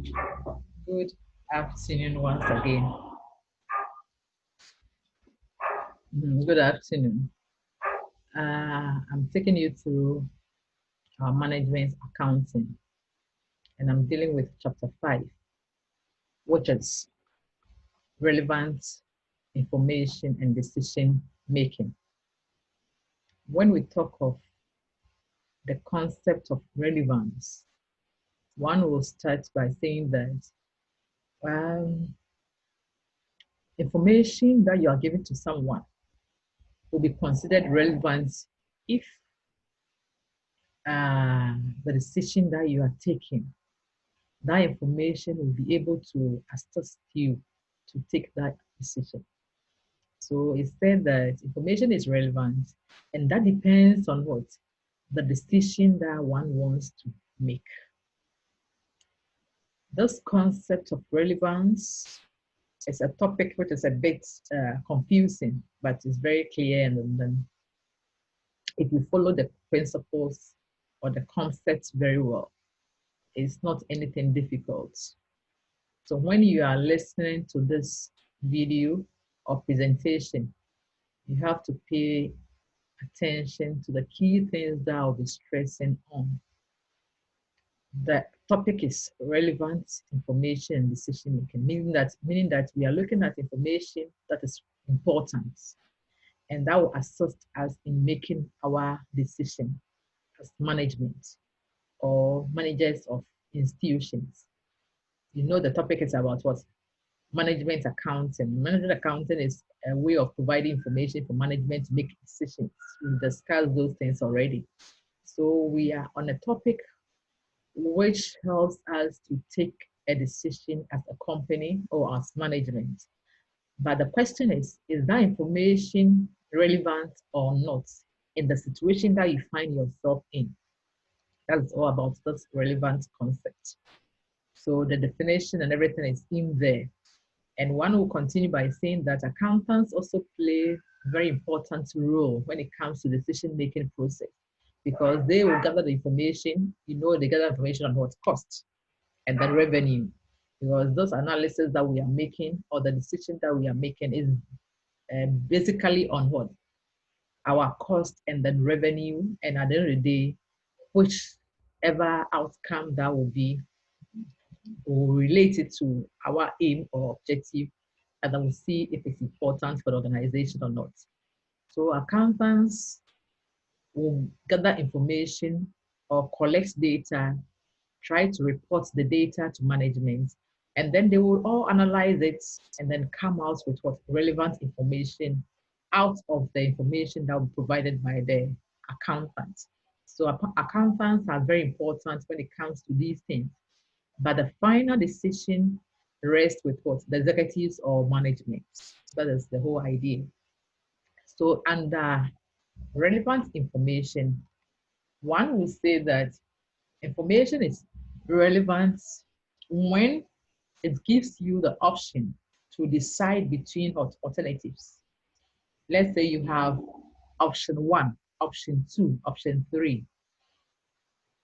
Good afternoon once again. Good afternoon. I'm taking you through our management accounting, and I'm dealing with chapter 5, which is relevant information and decision making. When we talk of the concept of relevance, one will start by saying that um, information that you are giving to someone will be considered relevant if the decision that you are taking, that information will be able to assist you to take that decision. So it said that information is relevant, and that depends on what? The decision that one wants to make. This concept of relevance is a topic which is a bit confusing, but it's very clear. And then if you follow the principles or the concepts very well, it's not anything difficult. So when you are listening to this video or presentation, you have to pay attention to the key things that I'll be stressing on. The topic is relevant information and decision making, meaning that we are looking at information that is important and that will assist us in making our decision as management or managers of institutions. You know, the topic is about what? Management accounting. Management accounting is a way of providing information for management to make decisions. We've discussed those things already. So we are on a topic which helps us to take a decision as a company or as management. But the question is that information relevant or not in the situation that you find yourself in? That's all about this relevant concept. So the definition and everything is in there. And one will continue by saying that accountants also play a very important role when it comes to decision-making process, because they will gather the information, they gather information on what cost and then revenue, because those analysis that we are making or the decision that we are making is basically on what? Our cost and then revenue, and at the end of the day, whichever outcome that will be, will relate it to our aim or objective, and then we'll see if it's important for the organization or not. So accountants will gather information or collect data, try to report the data to management, and then they will all analyze it and then come out with what relevant information out of the information that will be provided by the accountants. So accountants are very important when it comes to these things. But the final decision rests with what? The executives or management. That is the whole idea. So under relevant information, one will say that information is relevant when it gives you the option to decide between alternatives. Let's say you have option 1, option 2, option 3.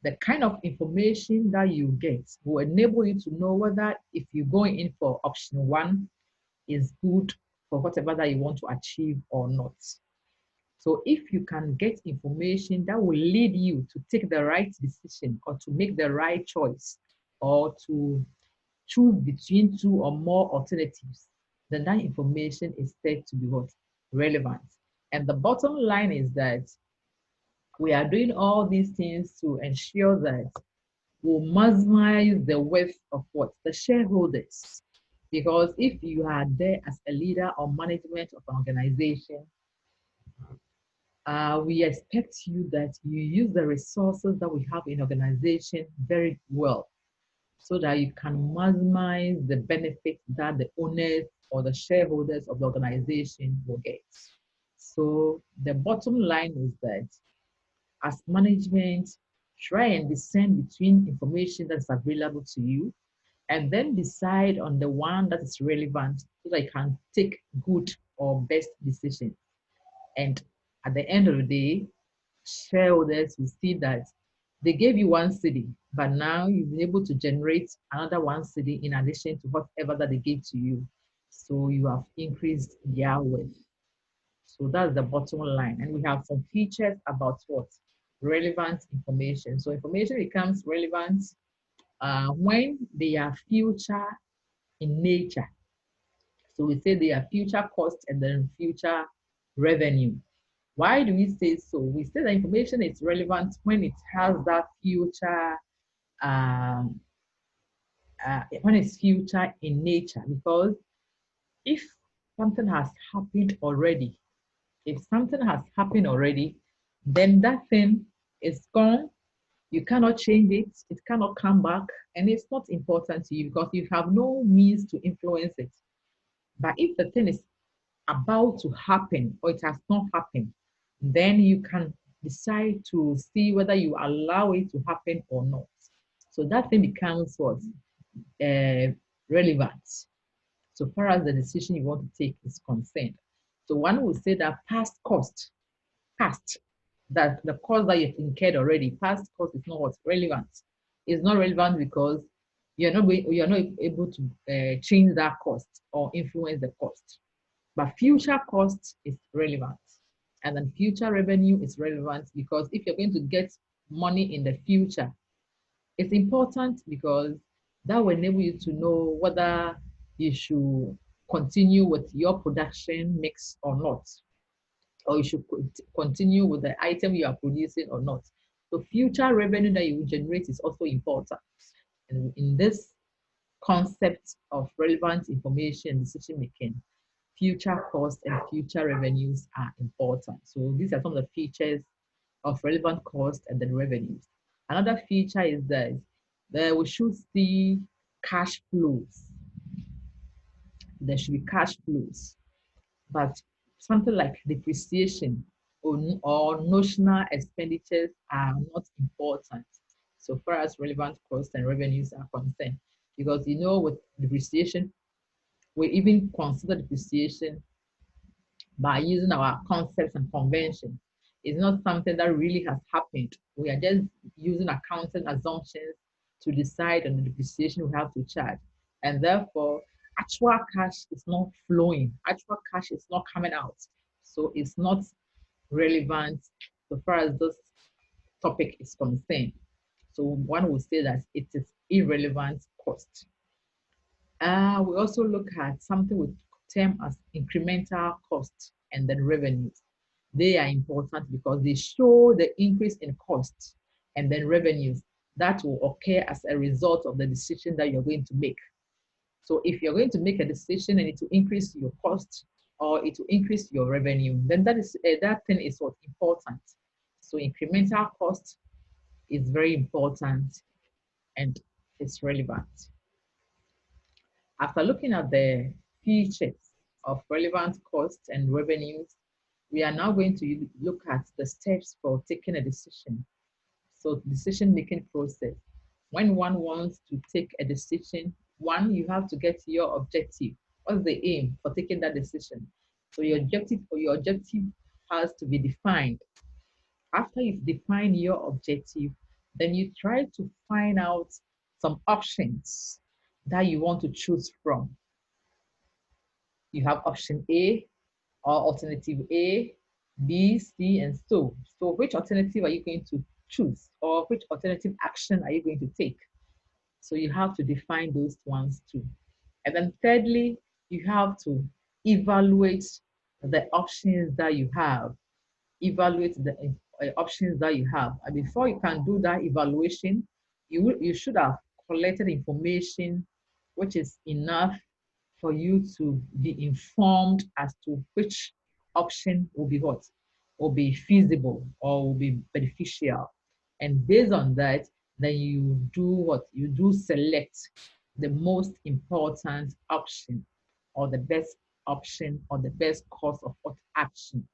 The kind of information that you get will enable you to know whether if you're going in for option 1 is good for whatever that you want to achieve or not. So if you can get information that will lead you to take the right decision or to make the right choice or to choose between 2 or more alternatives, then that information is said to be what? Relevant. And the bottom line is that we are doing all these things to ensure that we'll maximize the worth of what? The shareholders. Because if you are there as a leader or management of an organization, we expect you that you use the resources that we have in organization very well so that you can maximize the benefit that the owners or the shareholders of the organization will get. So the bottom line is that as management, try and discern between information that's available to you and then decide on the one that is relevant so that you can take good or best decisions. And at the end of the day, shareholders will see that They gave you 1 cedi, but now you've been able to generate another 1 cedi in addition to whatever that they gave to you. So you have increased their worth. So that's the bottom line. And we have some features about what? Relevant information. So information becomes relevant when they are future in nature. So we say they are future cost and then future revenue. Why do we say so? We say that information is relevant when it has that future, when it's future in nature. Because if something has happened already, then that thing is gone. You cannot change it. It cannot come back. And it's not important to you because you have no means to influence it. But if the thing is about to happen or it has not happened, then you can decide to see whether you allow it to happen or not. So that thing becomes what? Relevant, so far as the decision you want to take is concerned. So one would say that past, that the cost that you've incurred already, past cost is not what's relevant. It's not relevant because you're not able to change that cost or influence the cost. But future cost is relevant. And then future revenue is relevant because if you're going to get money in the future, it's important because that will enable you to know whether you should continue with your production mix or not, or you should continue with the item you are producing or not. So future revenue that you will generate is also important. And in this concept of relevant information decision making, future costs and future revenues are important. So these are some of the features of relevant costs and then revenues. Another feature is that we should see cash flows. There should be cash flows, but something like depreciation or notional expenditures are not important so far as relevant costs and revenues are concerned. Because with depreciation, we even consider depreciation by using our concepts and conventions. It's not something that really has happened. We are just using accounting assumptions to decide on the depreciation we have to charge. And therefore, actual cash is not flowing. Actual cash is not coming out. So it's not relevant so far as this topic is concerned. So one would say that it is irrelevant cost. We also look at something we term as incremental costs and then revenues. They are important because they show the increase in costs and then revenues that will occur as a result of the decision that you're going to make. So if you're going to make a decision and it will increase your cost or it will increase your revenue, then that thing is what's important. So incremental cost is very important and it's relevant. After looking at the features of relevant costs and revenues, we are now going to look at the steps for taking a decision. So decision-making process. When one wants to take a decision, one, you have to get your objective. What's the aim for taking that decision? So your objective has to be defined. After you've defined your objective, then you try to find out some options that you want to choose from. You have option A or alternative A, B, C, and so. So which alternative are you going to choose or which alternative action are you going to take? So you have to define those ones too. And then thirdly, you have to evaluate the options that you have. Evaluate the options that you have. And before you can do that evaluation, you should have collected information which is enough for you to be informed as to which option will be what, will be feasible or will be beneficial. And based on that, then you do what? You do select the most important option or the best option or the best course of what action.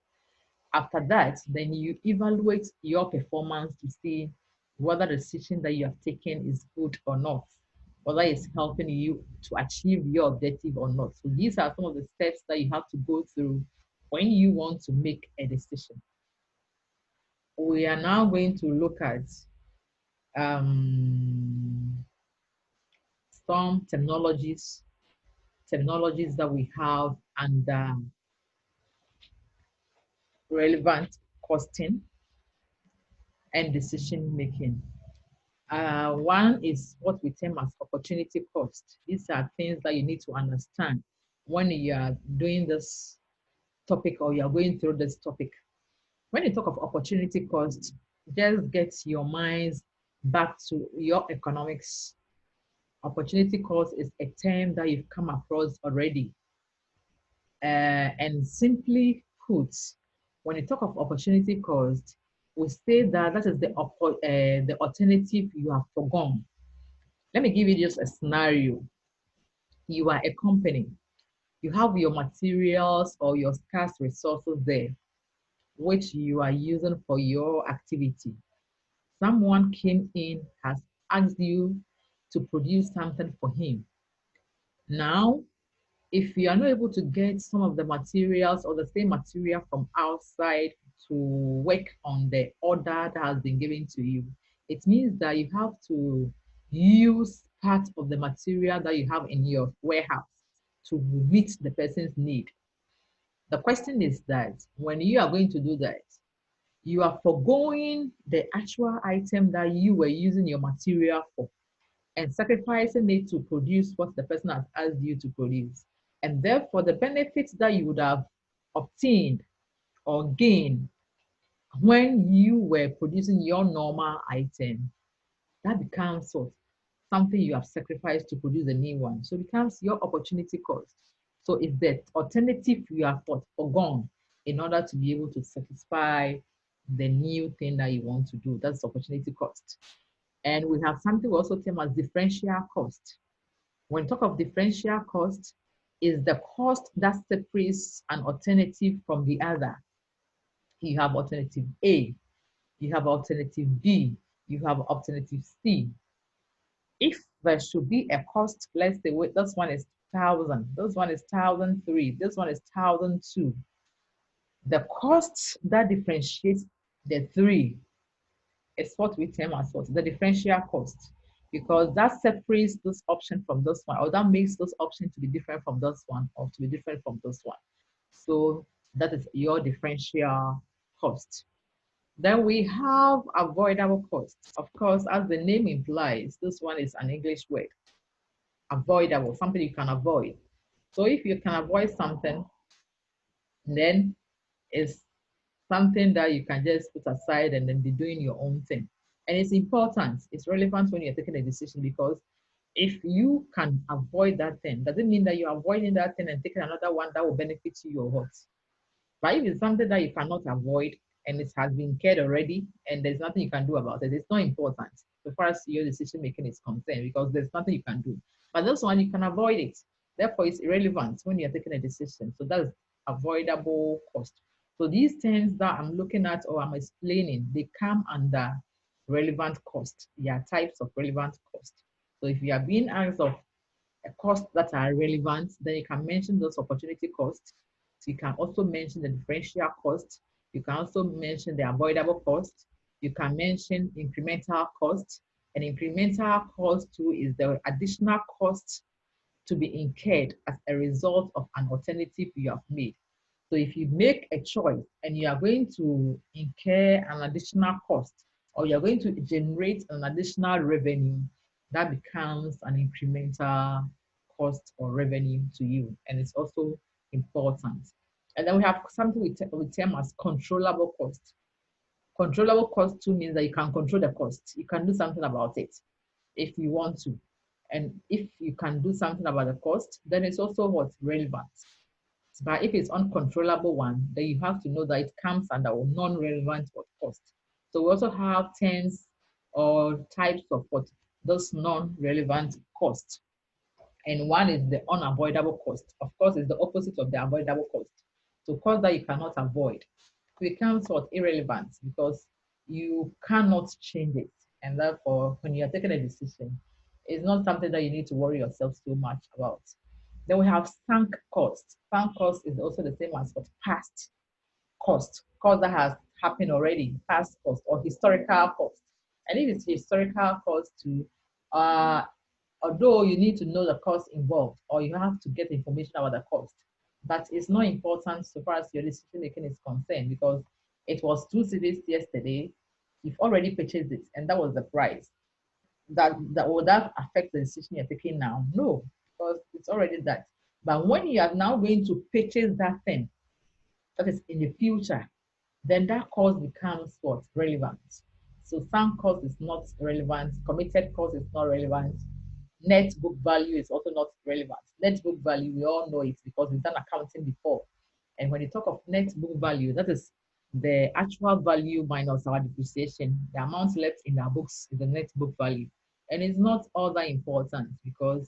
After that, then you evaluate your performance to see whether the decision that you have taken is good or not, whether it's helping you to achieve your objective or not. So these are some of the steps that you have to go through when you want to make a decision. We are now going to look at some technologies that we have, and relevant costing and decision making. One is what we term as opportunity cost. These are things that you need to understand when you are doing this topic or you are going through this topic. When you talk of opportunity cost, just get your minds back to your economics. Opportunity cost is a term that you've come across already. And simply put, when you talk of opportunity cost, we say that that is the alternative you have forgone. Let me give you just a scenario. You are a company. You have your materials or your scarce resources there, which you are using for your activity. Someone came in, has asked you to produce something for him. Now, if you are not able to get some of the materials or the same material from outside to work on the order that has been given to you, it means that you have to use part of the material that you have in your warehouse to meet the person's need. The question is that when you are going to do that, you are foregoing the actual item that you were using your material for and sacrificing it to produce what the person has asked you to produce. And therefore, the benefits that you would have obtained or gained when you were producing your normal item, that becomes something you have sacrificed to produce a new one. So it becomes your opportunity cost. So it's the alternative you have forgone in order to be able to satisfy the new thing that you want to do. That's opportunity cost. And we have something we also term as differential cost. When we talk of differential cost, is the cost that separates an alternative from the other. You have alternative A, you have alternative B, you have alternative C. If there should be a cost, let's say this one is 1,000, this one is 1,003, this one is 1,002. The cost that differentiates the three is what we term as what? The differential cost, because that separates this option from this one, or that makes this option to be different from this one, or to be different from this one. So that is your differential cost. Then we have avoidable costs. Of course, as the name implies, this one is an English word. Avoidable, something you can avoid. So if you can avoid something, then it's something that you can just put aside and then be doing your own thing. And it's important, it's relevant when you're taking a decision, because if you can avoid that thing, doesn't mean that you're avoiding that thing and taking another one that will benefit you or what. But if it's something that you cannot avoid and it has been cared already and there's nothing you can do about it, it's not important as far as your decision making is concerned, because there's nothing you can do. But this one, you can avoid it. Therefore, it's irrelevant when you're taking a decision. So that's avoidable cost. So these terms that I'm looking at or I'm explaining, they come under relevant cost. They are types of relevant cost. So if you are being asked of a cost that are relevant, then you can mention those opportunity costs. So you can also mention the differential cost. You can also mention the avoidable cost. You can mention incremental cost. And incremental cost too is the additional cost to be incurred as a result of an alternative you have made. So if you make a choice and you are going to incur an additional cost, or you're going to generate an additional revenue, that becomes an incremental cost or revenue to you. And it's also important. And then we have something we term as controllable cost. Controllable cost too means that you can control the cost. You can do something about it if you want to. And if you can do something about the cost, then it's also what's relevant. But if it's uncontrollable one, then you have to know that it comes under non-relevant cost. So we also have terms or types of what those non-relevant costs. And one is the unavoidable cost. Of course, it's the opposite of the avoidable cost. So cost that you cannot avoid becomes what irrelevant because you cannot change it. And therefore, when you are taking a decision, it's not something that you need to worry yourself so much about. Then we have sunk cost. Sunk cost is also the same as what past cost that has happened already, past cost or historical cost. And if it's historical cost too, although you need to know the cost involved or you have to get information about the cost, but it's not important so far as your decision making is concerned because it was 2 cities yesterday, you've already purchased it and that was the price. That will that affect the decision you're taking now? No, because it's already that. But when you are now going to purchase that thing that is in the future, then that cost becomes what? Relevant. So sunk cost is not relevant, committed cost is not relevant, net book value is also not relevant. Net book value, we all know it because we've done accounting before. And when you talk of net book value, that is the actual value minus our depreciation. The amount left in our books is the net book value. And it's not all that important because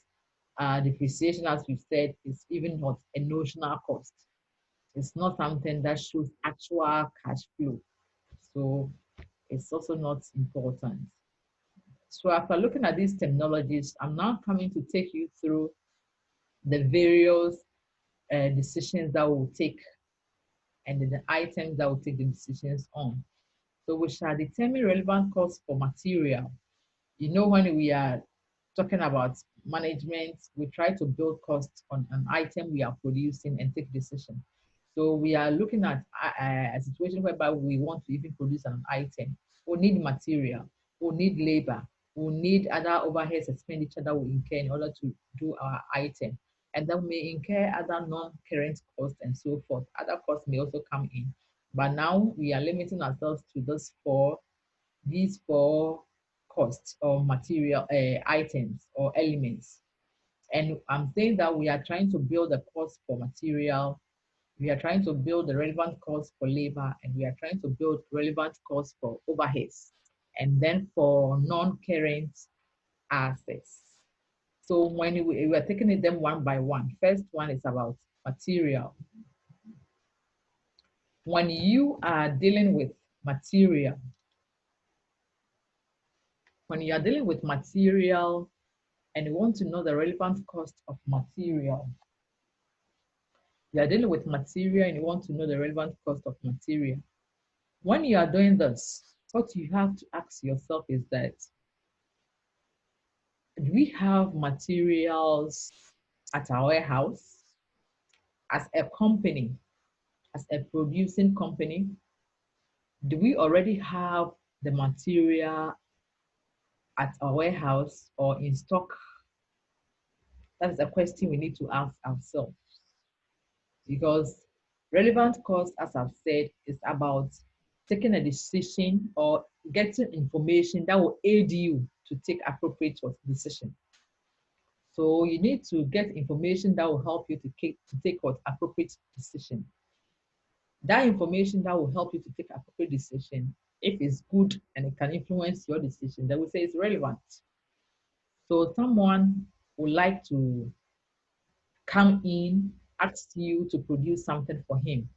depreciation, as we said, is even not a notional cost. It's not something that shows actual cash flow. So it's also not important. So after looking at these terminologies, I'm now coming to take you through the various decisions that we'll take and the items that we'll take the decisions on. So we shall determine relevant costs for material. You know, when we are talking about management, we try to build costs on an item we are producing and take decision. So we are looking at a situation whereby we want to even produce an item. We need material, we need labor, we need other overhead expenditure that we incur in order to do our item. And then we may incur other non-current costs and so forth. Other costs may also come in. But now we are limiting ourselves to these four costs or material items or elements. And I'm saying that we are trying to build the cost for material, we are trying to build the relevant cost for labor, and we are trying to build relevant costs for overheads, and then for non-current assets. So when we are taking them one by one, first one is about material. When you are dealing with material, and you want to know the relevant cost of material, you are dealing with material and you want to know the relevant cost of material. When you are doing this, what you have to ask yourself is that, do we have materials at our warehouse? As a company, as a producing company, do we already have the material at our warehouse or in stock? That is a question we need to ask ourselves. Because relevant cost, as I've said, is about taking a decision or getting information that will aid you to take appropriate decision. So you need to get information that will help you to take what appropriate decision. That information that will help you to take appropriate decision, if it's good and it can influence your decision, then we say it's relevant. So someone would like to come in, ask you to produce something for him.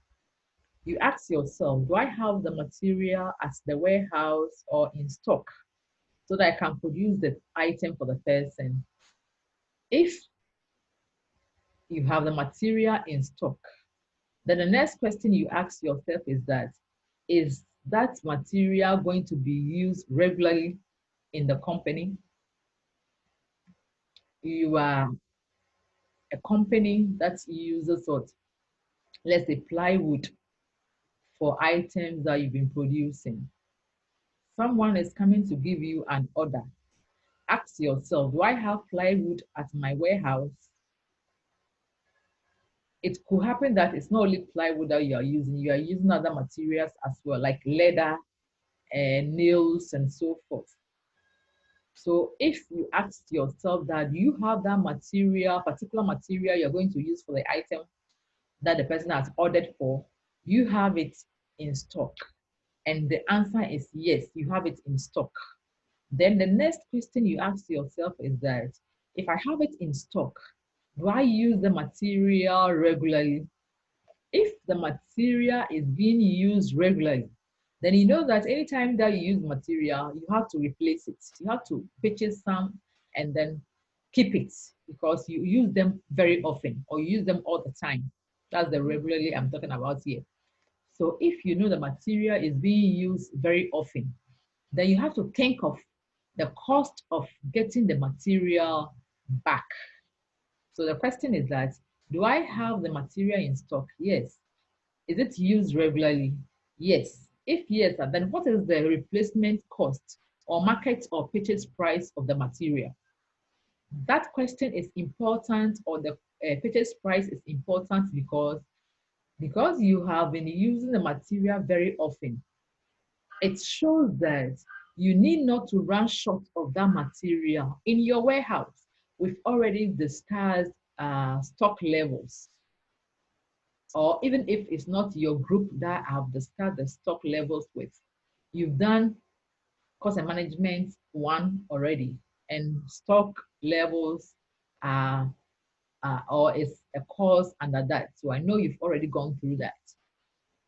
You ask yourself, do I have the material at the warehouse or in stock so that I can produce the item for the person? If you have the material in stock, then the next question you ask yourself is that material going to be used regularly in the company? You are a company that uses what, let's say plywood for items that you've been producing. Someone is coming to give you an order. Ask yourself, do I have plywood at my warehouse? It could happen that it's not only plywood that you are using other materials as well, like leather, nails, and so forth. So if you ask yourself that, do you have that material, particular material you're going to use for the item that the person has ordered for, you have it in stock? And the answer is yes, you have it in stock. Then the next question you ask yourself is that, if I have it in stock, do I use the material regularly? If the material is being used regularly, then you know that anytime that you use material, you have to replace it. You have to purchase some and then keep it because you use them very often or you use them all the time. That's the regularly I'm talking about here. So if you know the material is being used very often, then you have to think of the cost of getting the material back. So the question is that, do I have the material in stock? Yes. Is it used regularly? Yes. If yes, then what is the replacement cost or market or purchase price of the material? That question is important, or the purchase price is important because you have been using the material very often. It shows that you need not to run short of that material in your warehouse. We've already discussed stock levels, or even if it's not your group that I've discussed the stock levels with, you've done cost and management one already, and stock levels are or is a course under that. So I know you've already gone through that.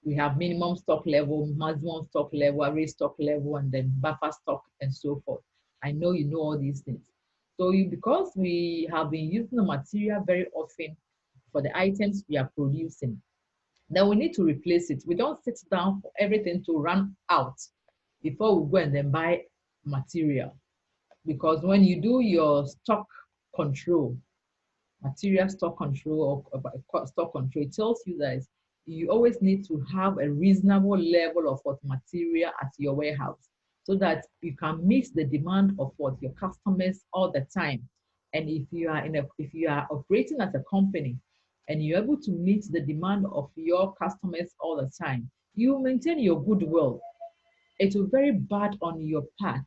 We have minimum stock level, maximum stock level, average stock level, and then buffer stock and so forth. I know you know all these things. So because we have been using the material very often for the items we are producing, then we need to replace it. We don't sit down for everything to run out before we go and then buy material. Because when you do your stock control, material stock control or stock control, it tells you that you always need to have a reasonable level of what material at your warehouse so that you can meet the demand of what your customers all the time. And if you are operating as a company and you're able to meet the demand of your customers all the time, you maintain your goodwill. It will be very bad on your part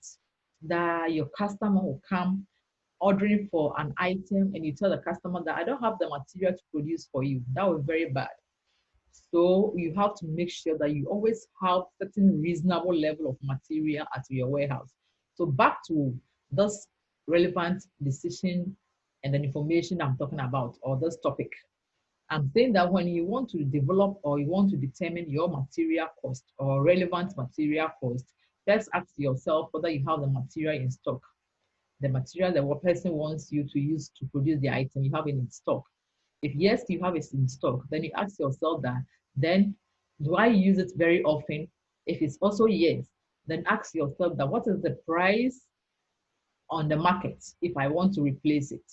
that your customer will come ordering for an item and you tell the customer that I don't have the material to produce for you. That was very bad. So you have to make sure that you always have certain reasonable level of material at your warehouse. So back to this relevant decision and the information I'm talking about, or this topic. I'm saying that when you want to develop or you want to determine your material cost or relevant material cost, just ask yourself whether you have the material in stock. The material that one person wants you to use to produce the item, you have it in stock. If yes, you have it in stock, then you ask yourself that, then do I use it very often? If it's also yes, then ask yourself that what is the price on the market if I want to replace it?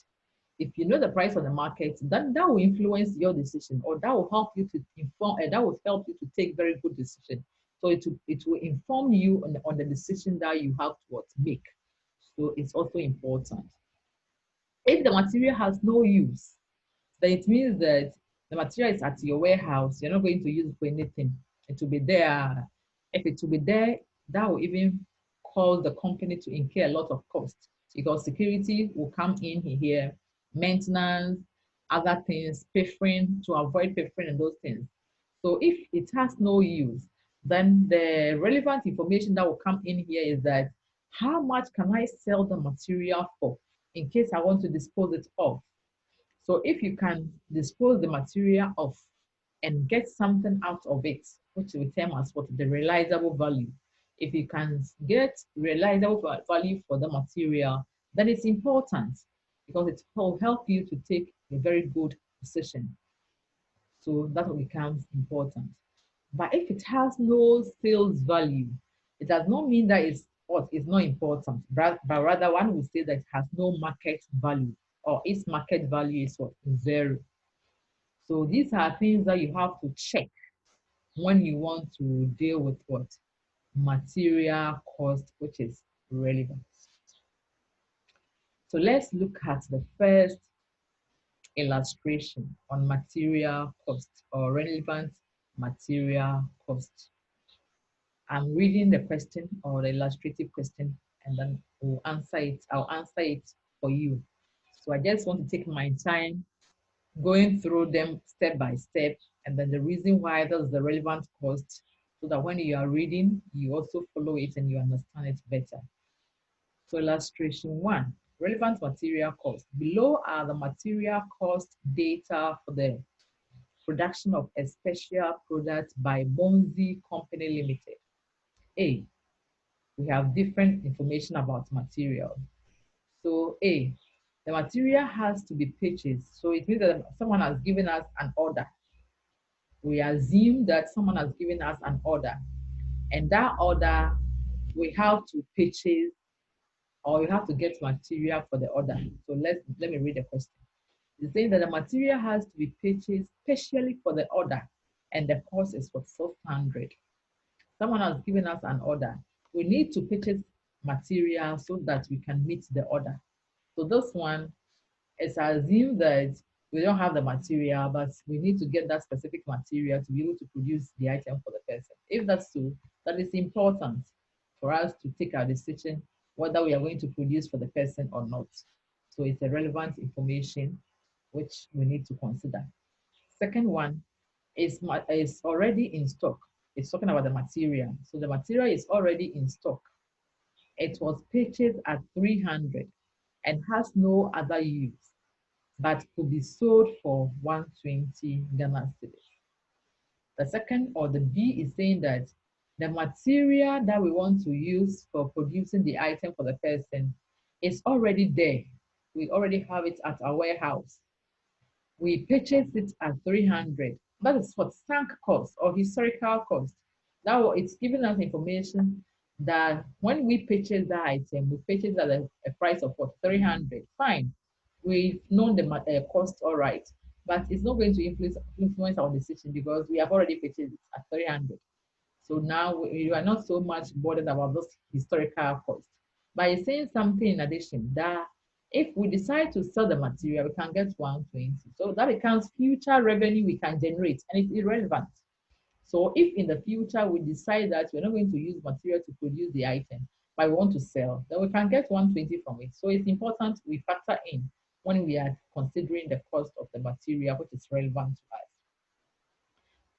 If you know the price on the market, then that will influence your decision, or that will help you to inform, and that will help you to take very good decision. So it will inform you on the decision that you have to make. So it's also important. If the material has no use, then it means that the material is at your warehouse. You're not going to use it for anything. It will be there. If it will be there, that will even cause the company to incur a lot of cost because security will come in here, maintenance, other things, pilfering, to avoid pilfering and those things. So if it has no use, then the relevant information that will come in here is that how much can I sell the material for in case I want to dispose it of? So if you can dispose the material of and get something out of it, which we term as what the realizable value. If you can get realizable value for the material, then it's important because it will help you to take a very good decision. So that becomes important. But if it has no sales value, it does not mean that it's what is not important, but rather one would say that it has no market value, or its market value is what? Zero. So these are things that you have to check when you want to deal with what? Material cost, which is relevant. So let's look at the first illustration on material cost or relevant material cost. I'm reading the question or the illustrative question, and then we'll answer it. I'll answer it for you. So I just want to take my time going through them step by step, and then the reason why that's the relevant cost, so that when you are reading, you also follow it and you understand it better. So illustration one, relevant material cost. Below are the material cost data for the production of a special product by Bonzi Company Limited. A, we have different information about material. So A, the material has to be purchased. So it means that someone has given us an order. We assume that someone has given us an order, and that order we have to purchase or you have to get material for the order. So let me read the question. It's saying that the material has to be purchased specially for the order, and the cost is for 400. Someone has given us an order. We need to purchase material so that we can meet the order. So this one is assumed that we don't have the material, but we need to get that specific material to be able to produce the item for the person. If that's so, that is important for us to take our decision whether we are going to produce for the person or not. So it's a relevant information which we need to consider. Second one is already in stock. It's talking about the material. So the material is already in stock. It was purchased at 300 and has no other use, but could be sold for 120 Ghana cedis. The second, or the B, is saying that the material that we want to use for producing the item for the person is already there. We already have it at our warehouse. We purchased it at 300. That is what sunk cost or historical cost. Now it's giving us information that when we purchase the item, we purchase at a price of what, 300. Fine. We've known the cost, all right, but it's not going to influence our decision because we have already purchased it at 300. So now we are not so much bothered about those historical costs. But it's saying something in addition that if we decide to sell the material, we can get 120. So that becomes future revenue we can generate, and it's irrelevant. So if in the future we decide that we're not going to use material to produce the item, but we want to sell, then we can get 120 from it. So it's important we factor in when we are considering the cost of the material, which is relevant to us.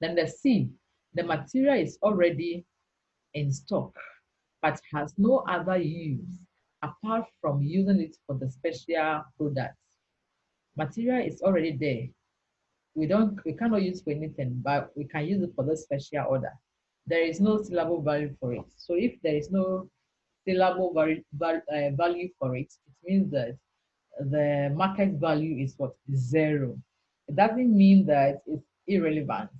Then the C, the material is already in stock, but has no other use apart from using it for the special products. Material is already there. We cannot use for anything, but we can use it for the special order. There is no sellable value for it. So if there is no sellable value for it, it means that the market value is what? Zero. It doesn't mean that it's irrelevant.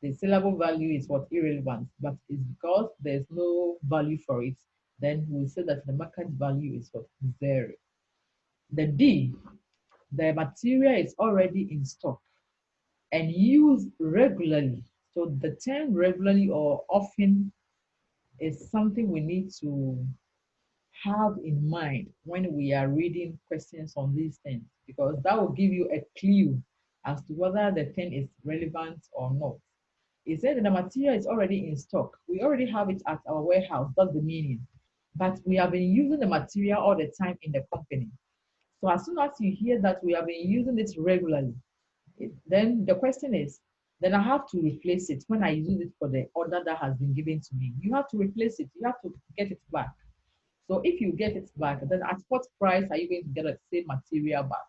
The sellable value is what? Irrelevant, but it's because there's no value for it, then we'll say that the market value is what? Zero. The D, the material is already in stock and used regularly. So the term regularly or often is something we need to have in mind when we are reading questions on these things, because that will give you a clue as to whether the thing is relevant or not. It said that the material is already in stock. We already have it at our warehouse. That's the meaning. But we have been using the material all the time in the company. So as soon as you hear that we have been using it regularly, then the question is, then I have to replace it when I use it for the order that has been given to me. You have to replace it. You have to get it back. So if you get it back, then at what price are you going to get the same material back?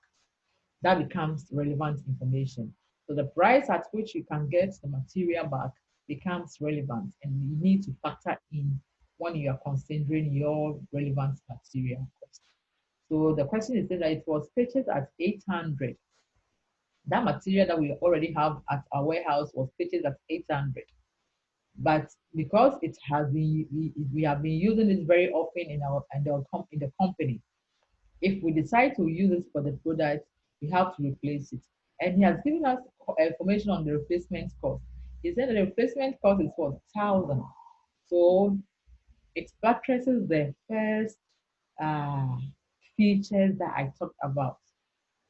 That becomes relevant information. So the price at which you can get the material back becomes relevant, and you need to factor in when you are considering your relevant material cost. So the question is that it was purchased at 800. That material that we already have at our warehouse was purchased at 800. But because it has been, we have been using it very often in the company, if we decide to use it for the product, we have to replace it. And he has given us information on the replacement cost. He said the replacement cost is what? 1,000. So it buttresses the first features that I talked about.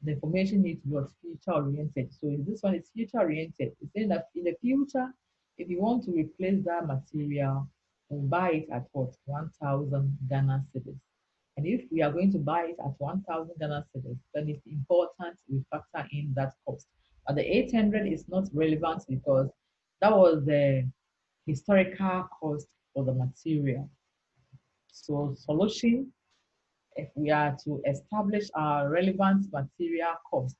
The information needs to be future oriented. So this one is future oriented. It's saying that in the future, if you want to replace that material, we'll buy it at what? 1,000 Ghana cedis. And if we are going to buy it at 1,000 Ghana cedis, then it's important we factor in that cost. But the 800 is not relevant because that was the historical cost for the material. So solution, if we are to establish our relevant material cost,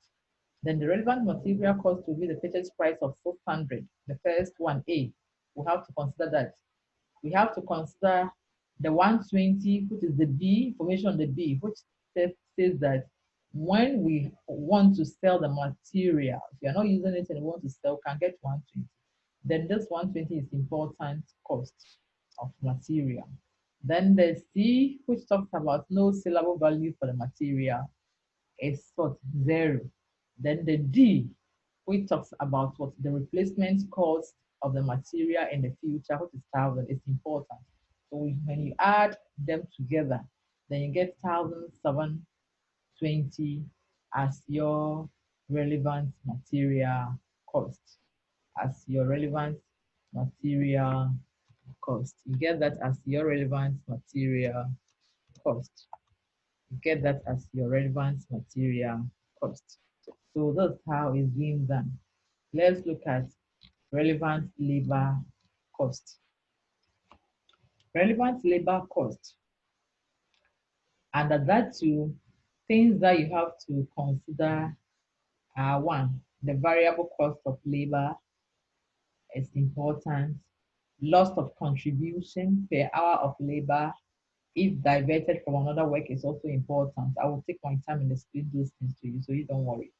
then the relevant material cost will be the purchase price of 400. The first one, A. We have to consider that. We have to consider the 120, which is the B, information on the B, which says that when we want to sell the material, if you're not using it and you want to sell, can get 120. Then this 120 is important cost of material. Then the C, which talks about no saleable value for the material, is what? Zero. Then the D, which talks about what the replacement cost of the material in the future, which is 1,000, is important. So when you add them together, then you get 1,720 as your relevant material cost. As your relevant material cost. You get that as your relevant material cost. You get that as your relevant material cost. So that's how it's being done. Let's look at relevant labor cost. Relevant labor cost. And that too, things that you have to consider are one, the variable cost of labor is important. Loss of contribution per hour of labor, if diverted from another work, is also important. I will take my time and explain those things to you, so you don't worry.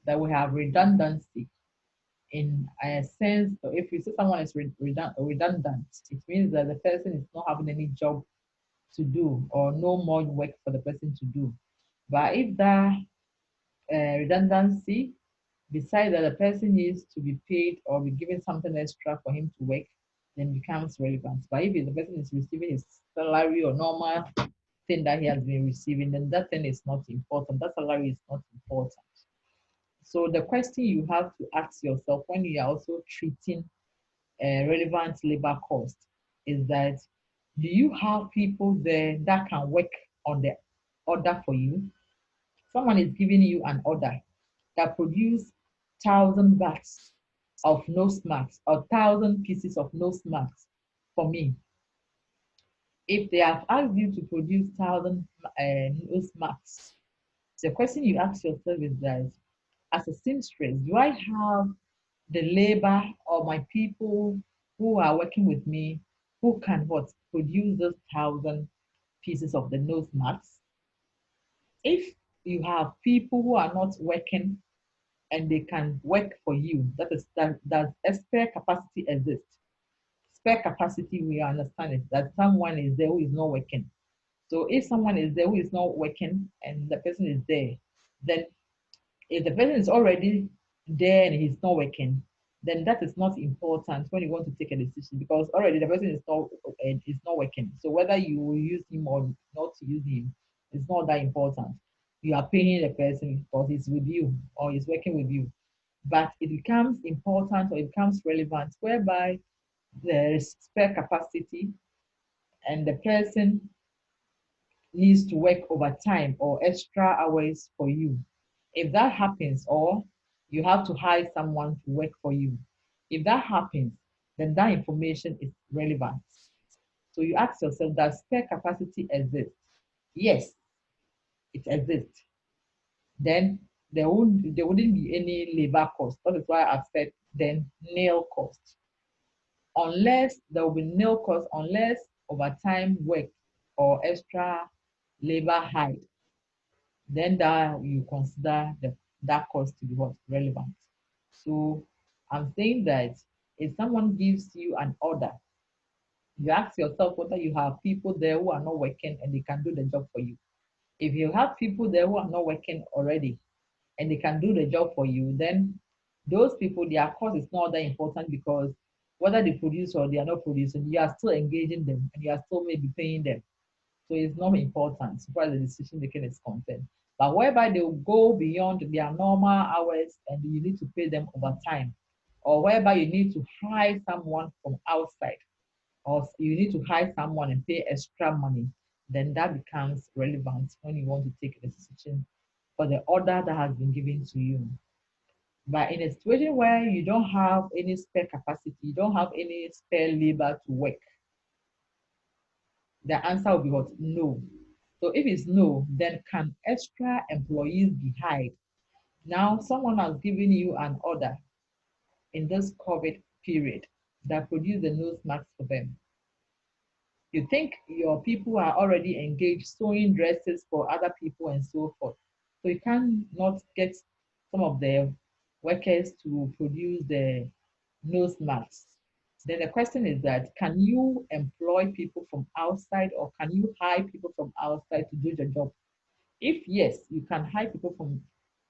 That we have redundancy in a sense. So if you see someone is redundant, it means that the person is not having any job to do or no more work for the person to do. But if that redundancy, besides that the person needs to be paid or be given something extra for him to work, then becomes relevant. But if the person is receiving his salary or normal thing that he has been receiving, then that thing is not important. That salary is not important. So the question you have to ask yourself when you are also treating relevant labor cost is that, do you have people there that can work on the order for you? Someone is giving you an order that produce 1,000 bags of nose masks or 1,000 pieces of nose masks for me. If they have asked you to produce 1,000 nose masks, the question you ask yourself is that, as a seamstress, do I have the labor or my people who are working with me who can what produce those 1,000 pieces of the nose masks? If you have people who are not working and they can work for you, that a spare capacity exists. Spare capacity, we understand it, that someone is there who is not working. So if someone is there who is not working and the person is there, then if the person is already there and he's not working, then that is not important when you want to take a decision, because already the person is not working. So whether you will use him or not use him is not that important. You are paying the person because he's with you or he's working with you. But it becomes important or it becomes relevant whereby there is spare capacity and the person needs to work overtime or extra hours for you. If that happens, or you have to hire someone to work for you, if that happens, then that information is relevant. So you ask yourself, does spare capacity exist? Yes, it exists. Then there wouldn't be any labor cost. That is why I've said then nil cost. Unless there will be nil cost, unless overtime work or extra labor hide, then that you consider that cost to be what relevant. So I'm saying that if someone gives you an order, you ask yourself whether you have people there who are not working and they can do the job for you. If you have people there who are not working already and they can do the job for you, then those people, their cost is not that important, because whether they produce or they are not producing, you are still engaging them and you are still maybe paying them. So it's not important as far as the decision making is concerned. But whereby they will go beyond their normal hours and you need to pay them overtime, or whereby you need to hire someone from outside, or you need to hire someone and pay extra money, then that becomes relevant when you want to take a decision for the order that has been given to you. But in a situation where you don't have any spare capacity, you don't have any spare labor to work, the answer will be what? No. So if it's no, then can extra employees be hired? Now, someone has given you an order in this COVID period that produce the nose masks for them. You think your people are already engaged sewing dresses for other people and so forth. So you cannot get some of the workers to produce the nose masks. Then the question is that, can you employ people from outside, or can you hire people from outside to do the job? If yes, you can hire people from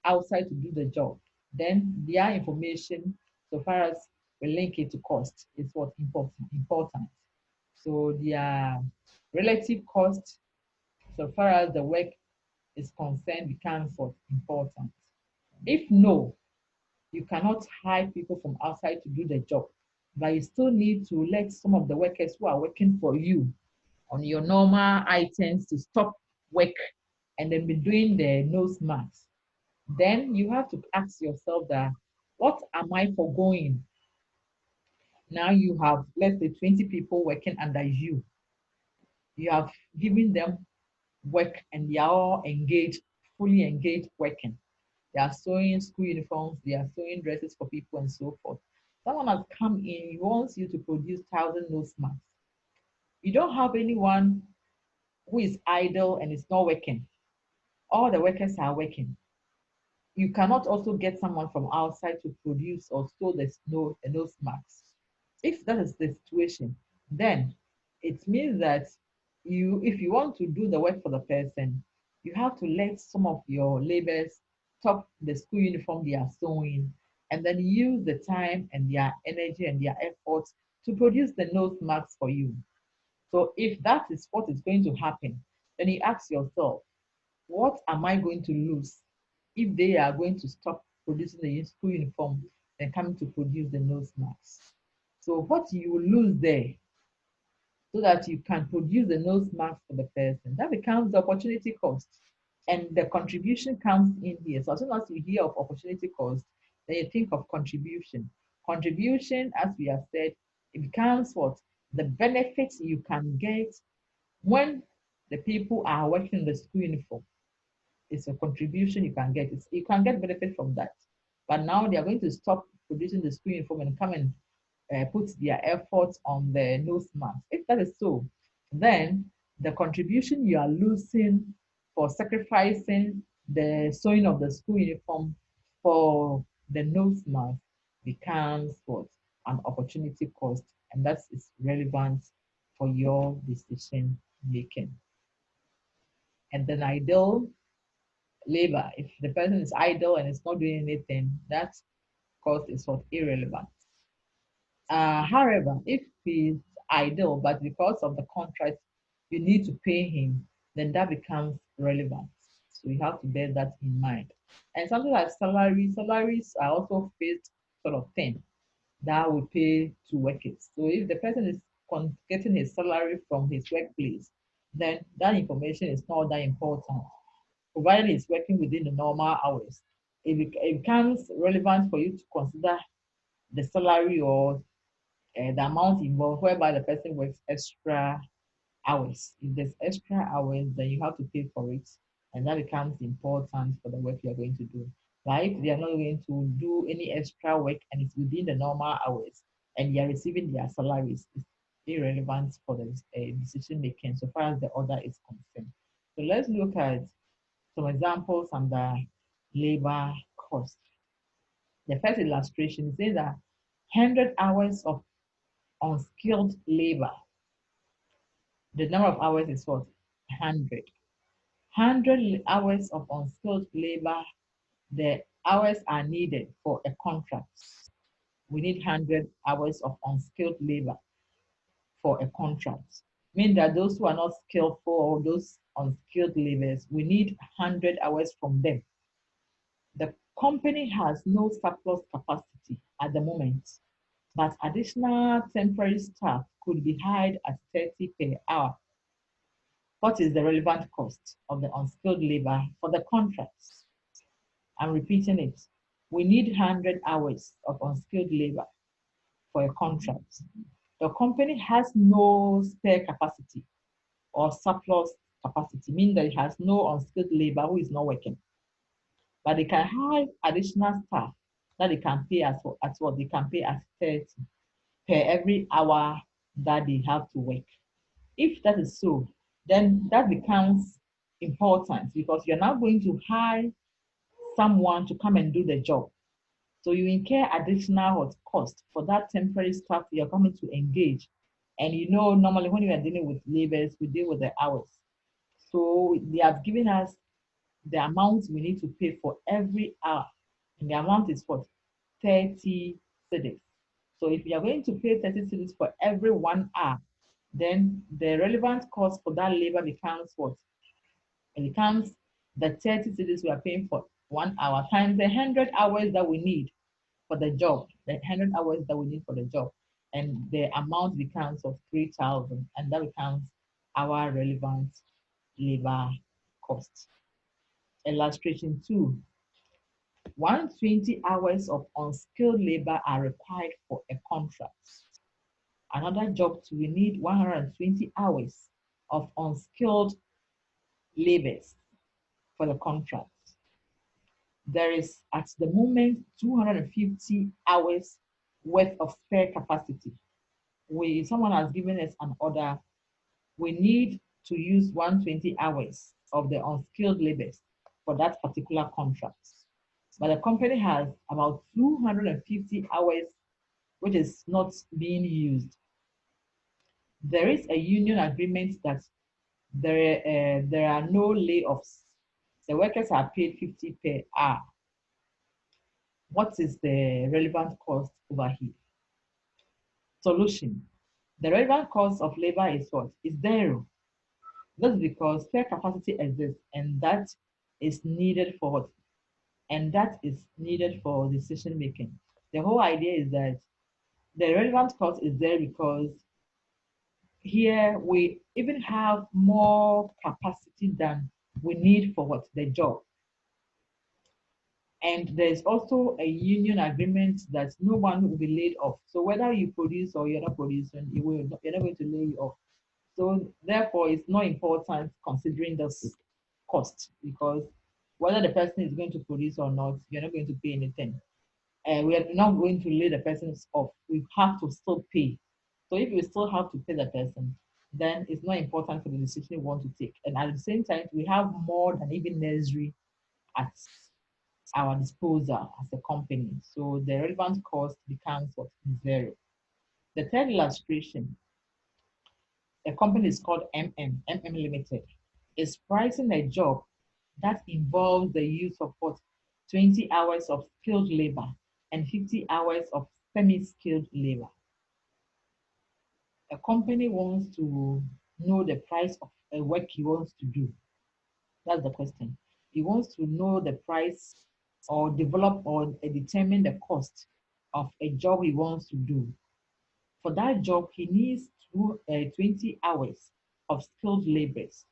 outside to do the job, then their information, so far as we link it to cost, is what important. So their relative cost, so far as the work is concerned, becomes what important. If no, you cannot hire people from outside to do the job, but you still need to let some of the workers who are working for you on your normal items to stop work and then be doing the nose mask. Then you have to ask yourself that, what am I foregoing? Now you have, let's say, 20 people working under you. You have given them work and they are all engaged, fully engaged working. They are sewing school uniforms, they are sewing dresses for people and so forth. Someone has come in, he wants you to produce 1,000 nose masks. You don't have anyone who is idle and is not working. All the workers are working. You cannot also get someone from outside to produce or sew the nose masks. If that is the situation, then it means that if you want to do the work for the person, you have to let some of your laborers top the school uniform they are sewing, and then use the time and their energy and their efforts to produce the nose masks for you. So if that is what is going to happen, then you ask yourself, what am I going to lose if they are going to stop producing the school uniform and coming to produce the nose masks? So what you will lose there, so that you can produce the nose mask for the person, that becomes the opportunity cost. And the contribution comes in here. So as soon as you hear of opportunity cost, then you think of contribution. Contribution, as we have said, it becomes what? The benefits you can get when the people are working in the school uniform. It's a contribution you can get. You can get benefit from that. But now they are going to stop producing the school uniform and come and put their efforts on the nose mask. If that is so, then the contribution you are losing for sacrificing the sewing of the school uniform for the nose mask becomes what? An opportunity cost, and that is relevant for your decision making. And then idle labor, if the person is idle and is not doing anything, that cost is what? Irrelevant. However, if he's idle, but because of the contract you need to pay him, then that becomes relevant. So you have to bear that in mind. And something like salaries are also fixed sort of thing that we pay to workers. So if the person is getting his salary from his workplace, then that information is not that important, provided it's working within the normal hours. It becomes relevant for you to consider the salary or the amount involved, whereby the person works extra hours. If there's extra hours, then you have to pay for it, and that becomes important for the work you're going to do. But if they are not going to do any extra work and it's within the normal hours and they are receiving their salaries, it's irrelevant for the decision making so far as the order is concerned. So let's look at some examples under labor cost. The first illustration says that 100 hours of unskilled labor. The number of hours is what? 100. 100 hours of unskilled labor, the hours are needed for a contract. We need 100 hours of unskilled labor for a contract. Meaning that those who are not skillful or those unskilled laborers, we need 100 hours from them. The company has no surplus capacity at the moment, but additional temporary staff could be hired at 30 per hour. What is the relevant cost of the unskilled labor for the contracts? I'm repeating it. We need 100 hours of unskilled labor for a contract. The company has no spare capacity or surplus capacity, meaning that it has no unskilled labor who is not working. But they can hire additional staff that they can pay as what? They can pay as 30 per every hour that they have to work. If that is so, then that becomes important because you're now going to hire someone to come and do the job. So you incur additional cost for that temporary staff you're coming to engage. And normally when you are dealing with laborers, we deal with the hours. So they have given us the amount we need to pay for every hour. And the amount is what? 30 cedis. So if you are going to pay 30 cedis for every 1 hour, then the relevant cost for that labor becomes what? It becomes the 30 cedis we are paying for 1 hour times the 100 hours that we need for the job, the 100 hours that we need for the job. And the amount becomes of 3,000, and that becomes our relevant labor cost. Illustration 2. 120 hours of unskilled labor are required for a contract. Another job too, we need 120 hours of unskilled laborers for the contract. There is at the moment 250 hours worth of spare capacity. Someone has given us an order. We need to use 120 hours of the unskilled laborers for that particular contract. But the company has about 250 hours which is not being used. There is a union agreement that there are no layoffs. The workers are paid 50 per hour. What is the relevant cost over here? Solution. The relevant cost of labor is what? Is zero. That's because spare capacity exists, and that is needed for what? And that is needed for decision making. The whole idea is that the relevant cost is there because here we even have more capacity than we need for what? The job. And there's also a union agreement that no one will be laid off. So whether you produce or you're not producing, you're not going to lay you off. So therefore, it's not important considering this cost, because whether the person is going to produce or not, you're not going to pay anything. And we are not going to lay the person off. We have to still pay. So if we still have to pay the person, then it's not important for the decision we want to take. And at the same time, we have more than even necessary at our disposal as a company. So the relevant cost becomes what? Zero. The third illustration, the company is called MM Limited, is pricing a job that involves the use of what? 20 hours of skilled labor and 50 hours of semi-skilled labor. A company wants to know the price of a work he wants to do. That's the question. He wants to know the price or develop or determine the cost of a job he wants to do. For that job, he needs 20 hours of skilled laborers,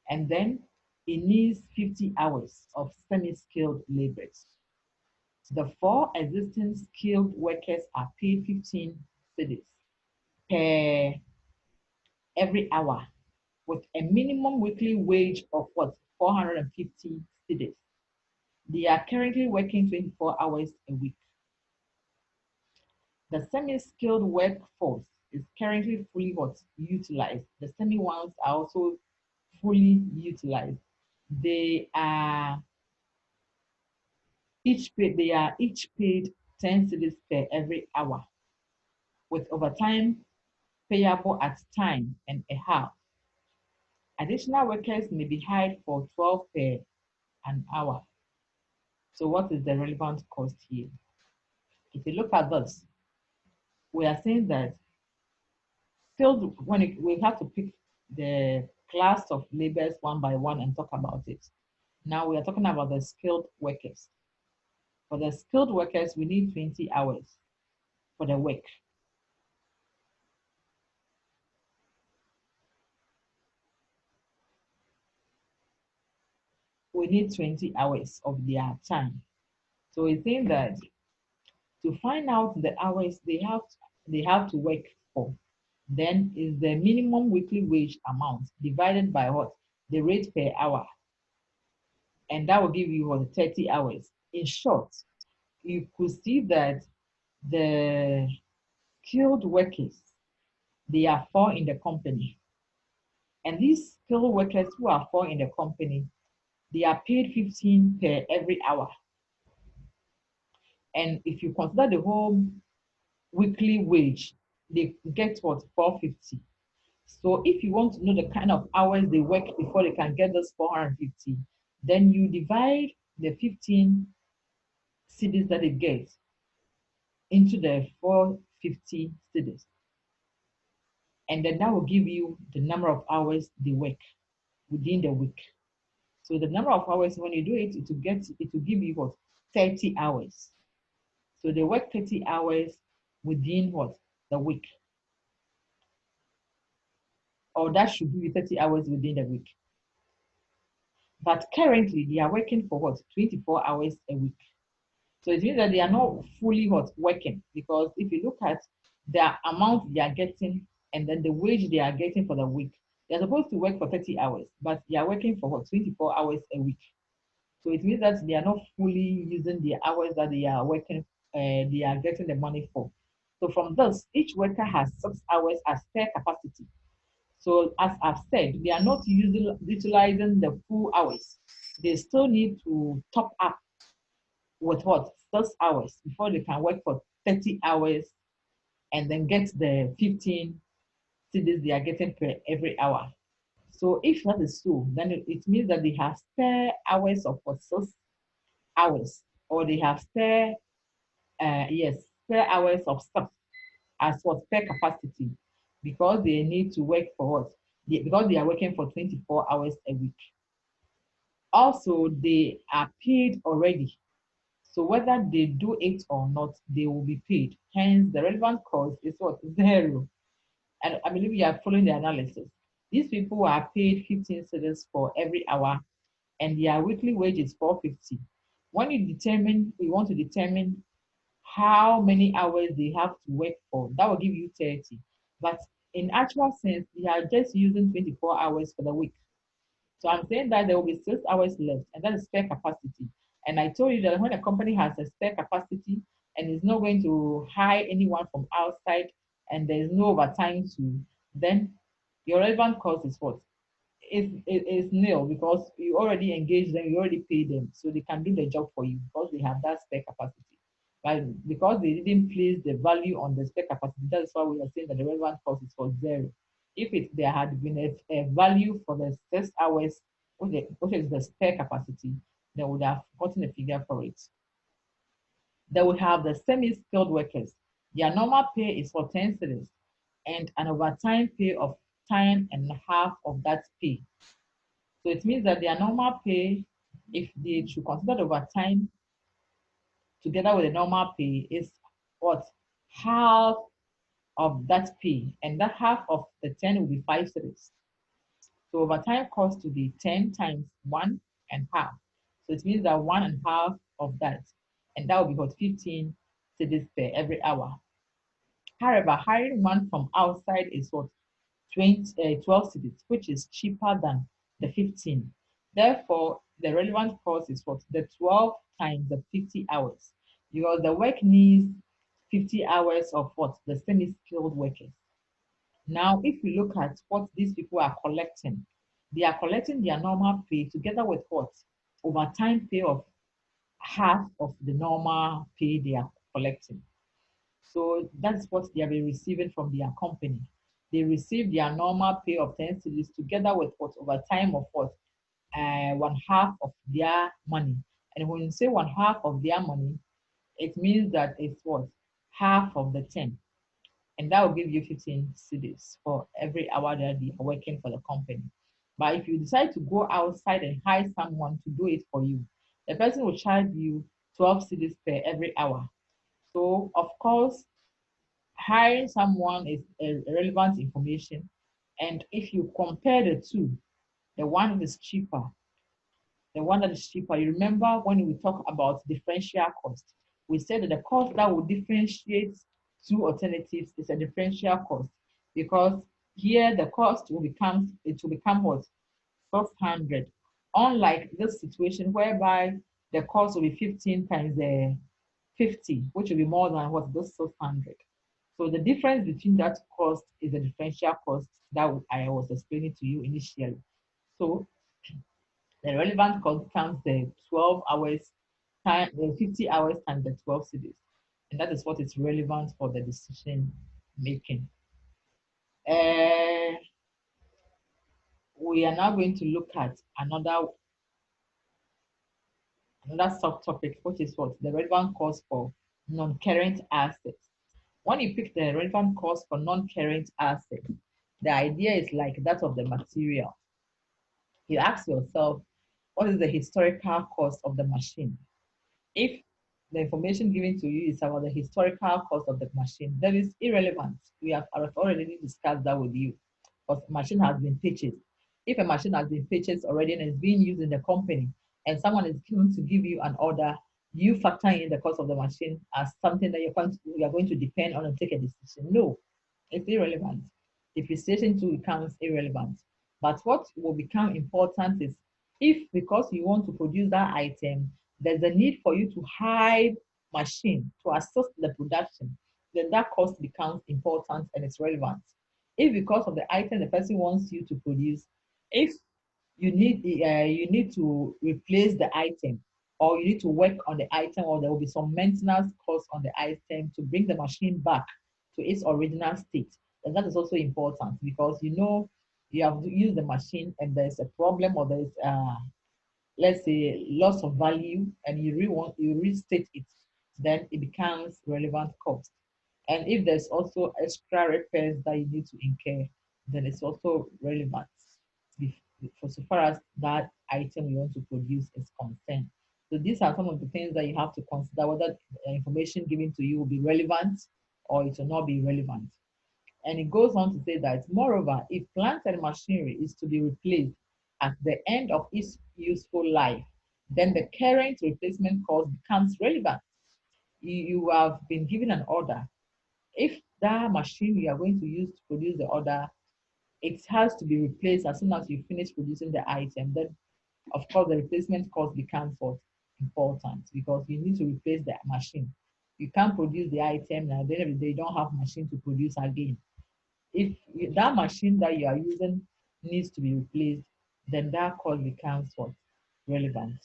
and then he needs 50 hours of semi-skilled laborers. The 4 existing skilled workers are paid 15 cedis per every hour, with a minimum weekly wage of what? 450 cedis. They are currently working 24 hours a week. The semi-skilled workforce is currently fully utilized. The semi ones are also fully utilized. They are each paid 10 cedis per every hour, with overtime payable at time and a half. Additional workers may be hired for 12 per an hour. So what is the relevant cost here? If you look at this, we are saying that skilled, we have to pick the class of laborers one by one and talk about it. Now we are talking about the skilled workers. For the skilled workers, we need 20 hours for the work. We need 20 hours of their time. So we think that to find out the hours they have to work for, then is the minimum weekly wage amount divided by what? The rate per hour. And that will give you what? 30 hours. In short, you could see that the skilled workers, they are 4 in the company. And these skilled workers who are 4 in the company, they are paid 15 per every hour. And if you consider the whole weekly wage, they get what, 450. So if you want to know the kind of hours they work before they can get this 450, then you divide the 15 cities that they get into the 450 cities. And then that will give you the number of hours they work within the week. So the number of hours, when you do it, it will give you what? 30 hours. So they work 30 hours within what? The week. Or that should give you 30 hours within the week. But currently they are working for what? 24 hours a week. So it means that they are not fully what? Working. Because if you look at the amount they are getting and then the wage they are getting for the week, they're supposed to work for 30 hours, but they are working for what? 24 hours a week. So it means that they are not fully using the hours that they are working, they are getting the money for. So from this, each worker has 6 hours as spare capacity. So as I've said, they are not utilizing the full hours. They still need to top up with what? 6 hours before they can work for 30 hours and then get the 15 cedis they are getting per every hour. So if that is so, then it means that they have spare hours of what, 6 hours, or they have spare, yes, spare hours of stuff as what, spare capacity, because they need to work for what? Because they are working for 24 hours a week. Also, they are paid already. So whether they do it or not, they will be paid. Hence, the relevant cost is what? Zero. And I believe you are following the analysis. These people are paid 15 cedis for every hour, and their weekly wage is 450. When you want to determine how many hours they have to work for, that will give you 30. But in actual sense, they are just using 24 hours for the week. So I'm saying that there will be 6 hours left, and that is spare capacity. And I told you that when a company has a spare capacity and is not going to hire anyone from outside and there is no overtime to, then your relevant cost is what? Is nil, because you already engage them, you already pay them, so they can do the job for you because they have that spare capacity. But because they didn't place the value on the spare capacity, that's why we are saying that the relevant cost is for zero. If there had been a value for the 6 hours, which is the spare capacity, they would have gotten a figure for it. Then we have the semi-skilled workers. Their normal pay is for 10 cedis and an overtime pay of time and a half of that pay. So it means that their normal pay, if they should consider the overtime together with the normal pay, is what? Half of that pay. And that half of the 10 will be 5 cedis. So overtime cost to be 10 times 1.5. So it means that 1.5 of that. And that will be what? 15 cedis per every hour. However, hiring one from outside is what? 12 cedis, which is cheaper than the 15. Therefore, the relevant cost is what? The 12 times the 50 hours. Because the work needs 50 hours of what? The semi-skilled workers. Now, if we look at what these people are collecting, they are collecting their normal pay together with what? Overtime pay of half of the normal pay they are collecting. So that's what they have been receiving from their company. They receive their normal pay of 10 cedis together with what? Overtime of what? 1/2 of their money. And when you say 1/2 of their money, it means that it's what? Half of the 10. And that will give you 15 cedis for every hour that they are working for the company. But if you decide to go outside and hire someone to do it for you, the person will charge you 12 cedis per every hour. So, of course, hiring someone is a relevant information. And if you compare the two, the one that is cheaper, you remember when we talk about differential cost, we said that the cost that will differentiate two alternatives is a differential cost, because here the cost will become what? 1,200. Unlike this situation whereby the cost will be 15 times the 50, which will be more than what? This 1,200. So the difference between that cost is the differential cost that I was explaining to you initially. So the relevant cost becomes the 12 hours time, 50 hours times the 12 cities. And that is what is relevant for the decision making. Uh, we are now going to look at another subtopic, which is what the relevant cost for non-current assets. When you pick the relevant cost for non-current assets, the idea is like that of the material. You ask yourself, what is the historical cost of the machine? If the information given to you is about the historical cost of the machine, that is irrelevant. I've already discussed that with you, because machine has been purchased. If a machine has been purchased already and is being used in the company, and someone is going to give you an order, you factor in the cost of the machine as something that you are going to depend on and take a decision. No, it's irrelevant. Depreciation too becomes irrelevant. But what will become important is if, because you want to produce that item, there's a need for you to hire machine to assist the production, then that cost becomes important and it's relevant. If because of the item the person wants you to produce, if you need to replace the item, or you need to work on the item, or there will be some maintenance cost on the item to bring the machine back to its original state, then that is also important, because you know you have used the machine and there's a problem, or there's let's say loss of value, and you restate it, then it becomes relevant cost. And if there's also extra repairs that you need to incur, then it's also relevant for so far as that item you want to produce is concerned. So these are some of the things that you have to consider, whether the information given to you will be relevant or it will not be relevant. And it goes on to say that, moreover, if plant and machinery is to be replaced at the end of its useful life, then the current replacement cost becomes relevant. You have been given an order. If that machine you are going to use to produce the order, it has to be replaced as soon as you finish producing the item, then of course the replacement cost becomes what important, because you need to replace the machine. You can't produce the item and at the end of the day you don't have machine to produce again. If that machine that you are using needs to be replaced, then that cost becomes what relevant.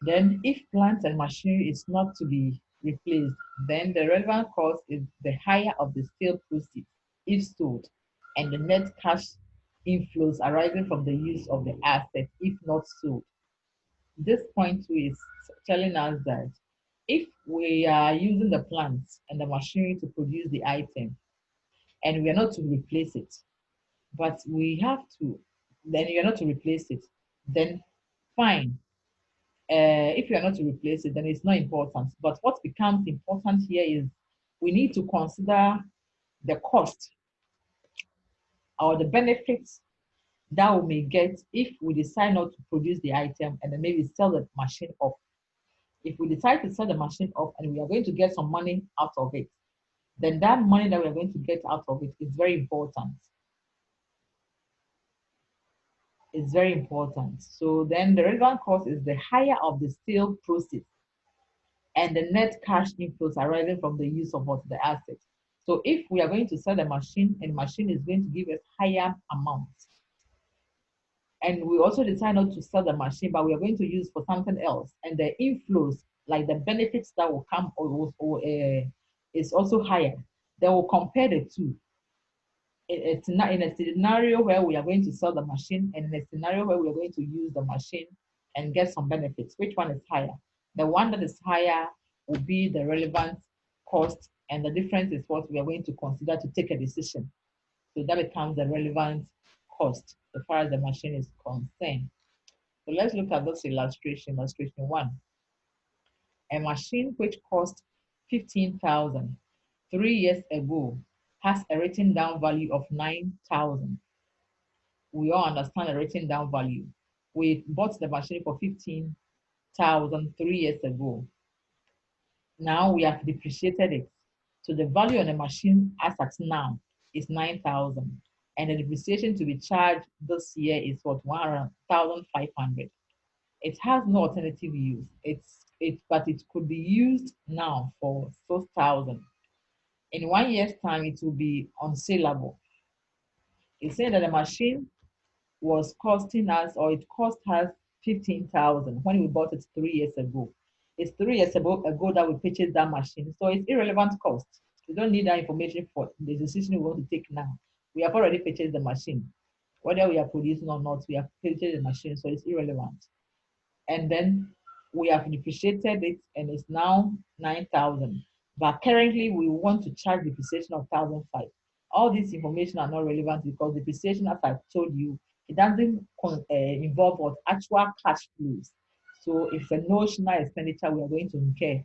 Then if plant and machinery is not to be replaced, then the relevant cost is the higher of the sale proceeds if sold, and the net cash inflows arising from the use of the asset if not sold. This point too is telling us that if we are using the plants and the machinery to produce the item, and we are not to replace it, but we have to, then you're not to replace it, then fine. If you are not to replace it, then it's not important. But what becomes important here is we need to consider the cost or the benefits that we may get if we decide not to produce the item and then maybe sell the machine off. If we decide to sell the machine off and we are going to get some money out of it, then that money that we are going to get out of it is very important. It's very important. So then the relevant cost is the higher of the sale proceeds and the net cash inflows arising from the use of what the asset. So if we are going to sell the machine and machine is going to give us higher amounts, and we also decide not to sell the machine, but we are going to use for something else, and the inflows, like the benefits that will come is also higher, then we'll compare the two. It's not in a scenario where we are going to sell the machine and in a scenario where we are going to use the machine and get some benefits. Which one is higher? The one that is higher will be the relevant cost, and the difference is what we are going to consider to take a decision. So that becomes the relevant cost as far as the machine is concerned. So let's look at this illustration, illustration 1. A machine which cost 15,000 3 years ago has a written down value of 9,000. We all understand the written down value. We bought the machine for 15,000 3 years ago. Now we have depreciated it. So the value on the machine as at now is 9,000. And the depreciation to be charged this year is what, 1,500. It has no alternative use. But it could be used now for 4,000. In 1 year's time, it will be unsaleable. It's saying that the machine was costing us, or it cost us 15,000 when we bought it 3 years ago. It's 3 years ago that we purchased that machine. So it's irrelevant cost. We don't need that information for the decision we want to take now. We have already purchased the machine. Whether we are producing or not, we have purchased the machine, so it's irrelevant. And then we have depreciated it and it's now 9,000. But currently we want to charge depreciation of 1,005. All this information are not relevant because depreciation, as I told you, it doesn't involve what actual cash flows. So it's a notional expenditure we are going to incur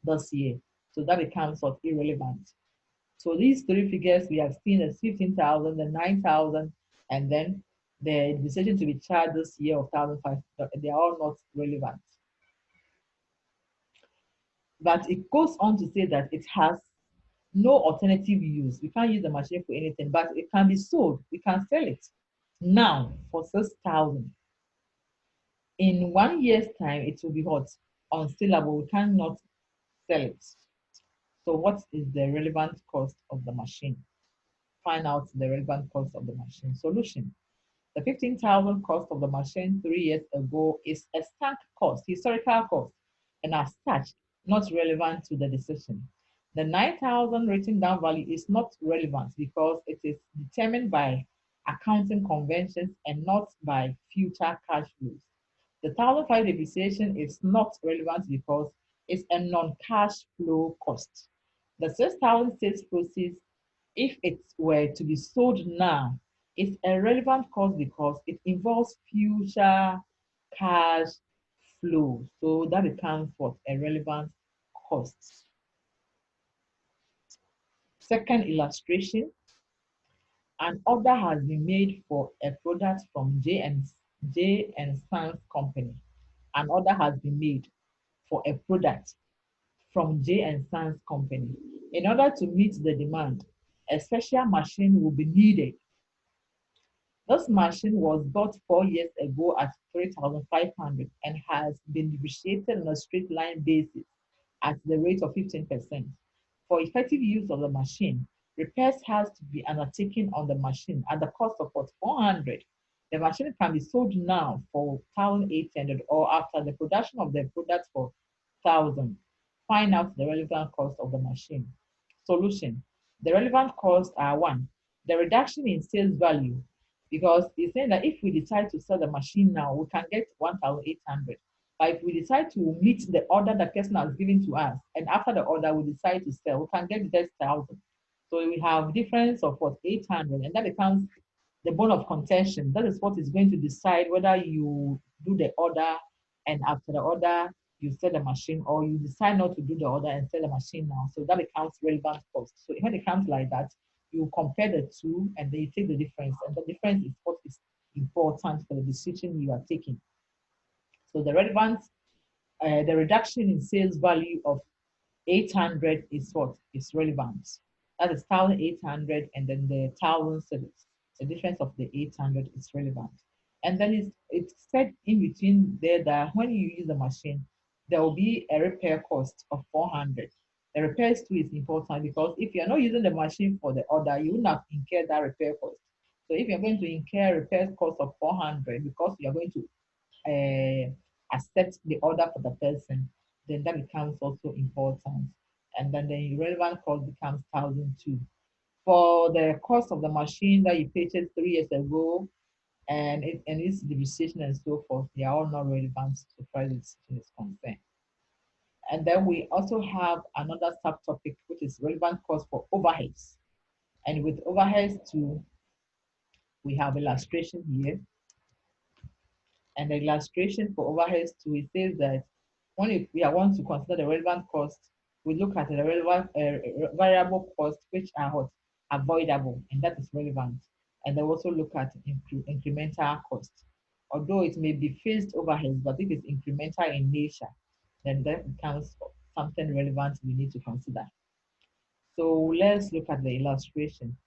this year. So that becomes what irrelevant. So these three figures we have seen as 15,000, the 9,000, and then the decision to be charged this year of 1,005, they are all not relevant. But it goes on to say that it has no alternative use. We can't use the machine for anything, but it can be sold. We can sell it now for 6,000. In 1 year's time, it will be what? Unsellable. We cannot sell it. So what is the relevant cost of the machine? Find out the relevant cost of the machine. Solution. The 15,000 cost of the machine 3 years ago is a sunk cost, historical cost, and as such, not relevant to the decision. The 9,000 written down value is not relevant because it is determined by accounting conventions and not by future cash flows. The 1,005 depreciation is not relevant because it's a non-cash flow cost. The 6,000 sales proceeds, if it were to be sold now, it's a relevant cost because it involves future cash flow. So that becomes what? A relevant cost. Second illustration, an order has been made for a product from J and Sons Company. An order has been made for a product from J and Sons Company. In order to meet the demand, a special machine will be needed. This machine was bought 4 years ago at 3,500 and has been depreciated on a straight line basis at the rate of 15%. For effective use of the machine, repairs has to be undertaken on the machine at the cost of 400. The machine can be sold now for 1,800 or after the production of the product for 1,000. Find out the relevant cost of the machine. Solution. The relevant costs are one, the reduction in sales value, because it's saying that if we decide to sell the machine now, we can get 1,800. But if we decide to meet the order the customer has given to us, and after the order we decide to sell, we can get just 1,000. So we have difference of what 800, and that becomes the bone of contention. That is what is going to decide whether you do the order and after the order you sell the machine, or you decide not to do the order and sell the machine now. So that becomes relevant cost. So when it comes like that, you compare the two and then you take the difference, and the difference is what is important for the decision you are taking. So the relevant, the reduction in sales value of 800 is what is relevant. That is 1,800, and then the 1,000 sales. The difference of the 800 is relevant. And then it's said in between there that when you use the machine, there will be a repair cost of 400. The repairs too is important because if you're not using the machine for the order, you will not incur that repair cost. So if you're going to incur a repair cost of 400 because you're going to accept the order for the person, then that becomes also important. And then the relevant cost becomes 1,002. For the cost of the machine that you purchased 3 years ago, and its depreciation and so forth, they are all not relevant to far as the decision is concerned. And then we also have another subtopic, which is relevant cost for overheads. And with overheads too, we have illustration here. And the illustration for overheads too, it says that when we want to consider the relevant cost, we look at the relevant variable costs, which are what? Avoidable, and that is relevant. And then also look at incremental cost. Although it may be fixed overheads, but if it's incremental in nature, then that becomes something relevant we need to consider. So let's look at the illustration.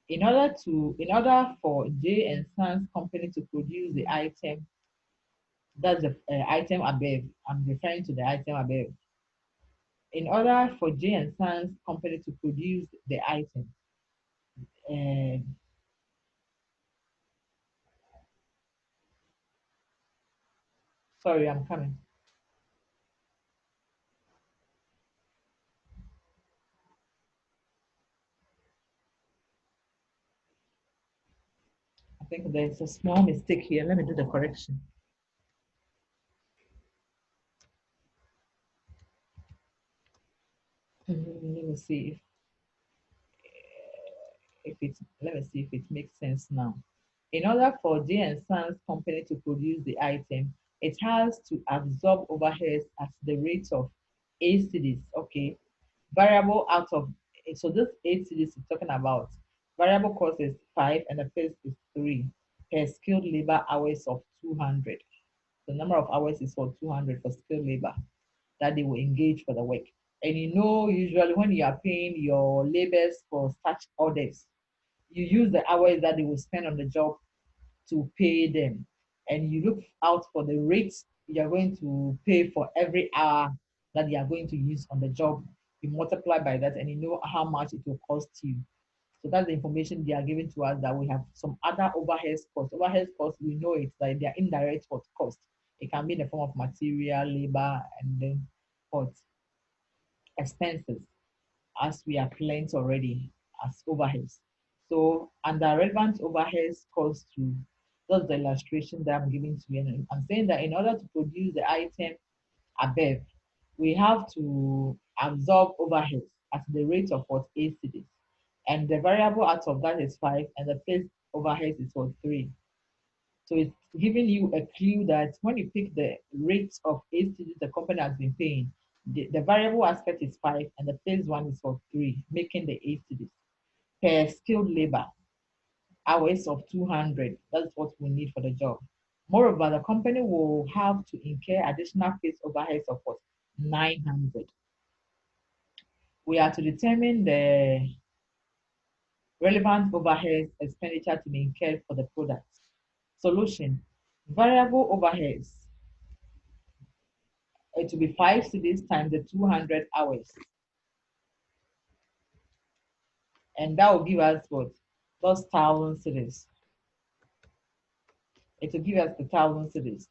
In order for J and Sons Company to produce the item, that's the item above. I'm referring to the item above. In order for J and Sons Company to produce the item, uh, Sorry, I'm coming. I think there's a small mistake here. Let me do the correction. Let me see if it let me see if it makes sense now. In order for J and Sons company to produce the item, it has to absorb overheads at the rate of 8 cedis. Okay, variable out of so this 8 cedis is talking about variable cost is 5 and the fixed is 3 per skilled labor hours of 200. The number of hours is for 200 for skilled labor that they will engage for the work. And usually when you are paying your laborers for such orders, you use the hours that they will spend on the job to pay them. And you look out for the rates you're going to pay for every hour that you are going to use on the job. You multiply by that and you know how much it will cost you. So that's the information they are giving to us, that we have some other overhead costs. Overhead costs, we know it's like they are indirect cost. It can be in the form of material, labor, and then what expenses, as we have learned already as overheads. So under relevant overheads cost to, that's the illustration that I'm giving to you. And I'm saying that in order to produce the item above, we have to absorb overheads at the rate of what 8 cedis. And the variable out of that is 5, and the fixed overhead is what 3. So it's giving you a clue that when you pick the rate of 8 cedis the company has been paying, the variable aspect is 5 and the fixed one is for 3, making the 8 cedis per skilled labor hours of 200. That's what we need for the job. Moreover, the company will have to incur additional fixed overheads of what 900. We are to determine the relevant overhead expenditure to be incurred for the product. Solution: variable overheads. It will be 5 cedis times the 200 hours. And that will give us what? Those 1,000 cedis. It will give us the 1,000 cedis.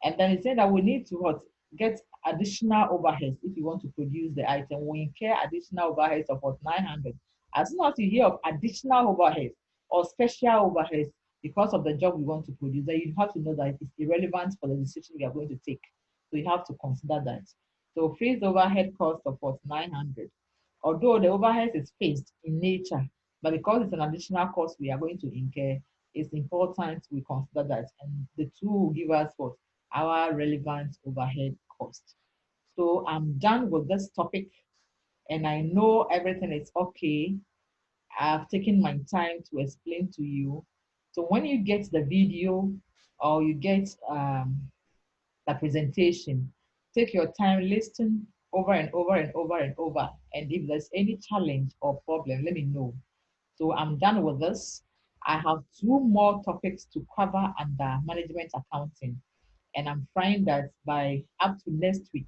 And then it said that we need to what? Get additional overheads if you want to produce the item. We incur additional overheads of what 900. As soon as you hear of additional overheads or special overheads because of the job we want to produce, then you have to know that it's irrelevant for the decision we are going to take. So you have to consider that. So fixed overhead cost of what 900. Although the overhead is fixed in nature, but because it's an additional cost we are going to incur, it's important we consider that. And the two will give us what our relevant overhead cost. So I'm done with this topic and I know everything is okay. I've taken my time to explain to you. So when you get the video or you get the presentation, take your time, listen over and over and over and over. And if there's any challenge or problem, let me know. So I'm done with this. I have 2 more topics to cover under management accounting. And I'm trying that by up to next week,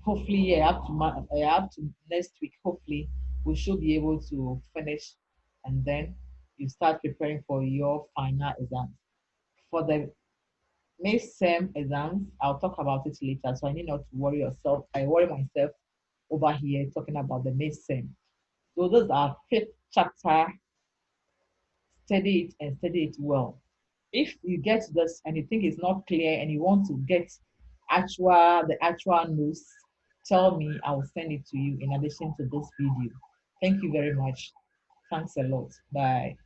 hopefully, yeah, up to next week, hopefully, we should be able to finish, and then you start preparing for your final exams. For the May sem exams, I'll talk about it later, so I need not to worry yourself. I worry myself over here talking about the May sem. So those are fifth chapter. Study it and study it well. If you get this and you think it's not clear and you want to get the actual news, tell me. I will send it to you in addition to this video. Thank you very much. Thanks a lot. Bye.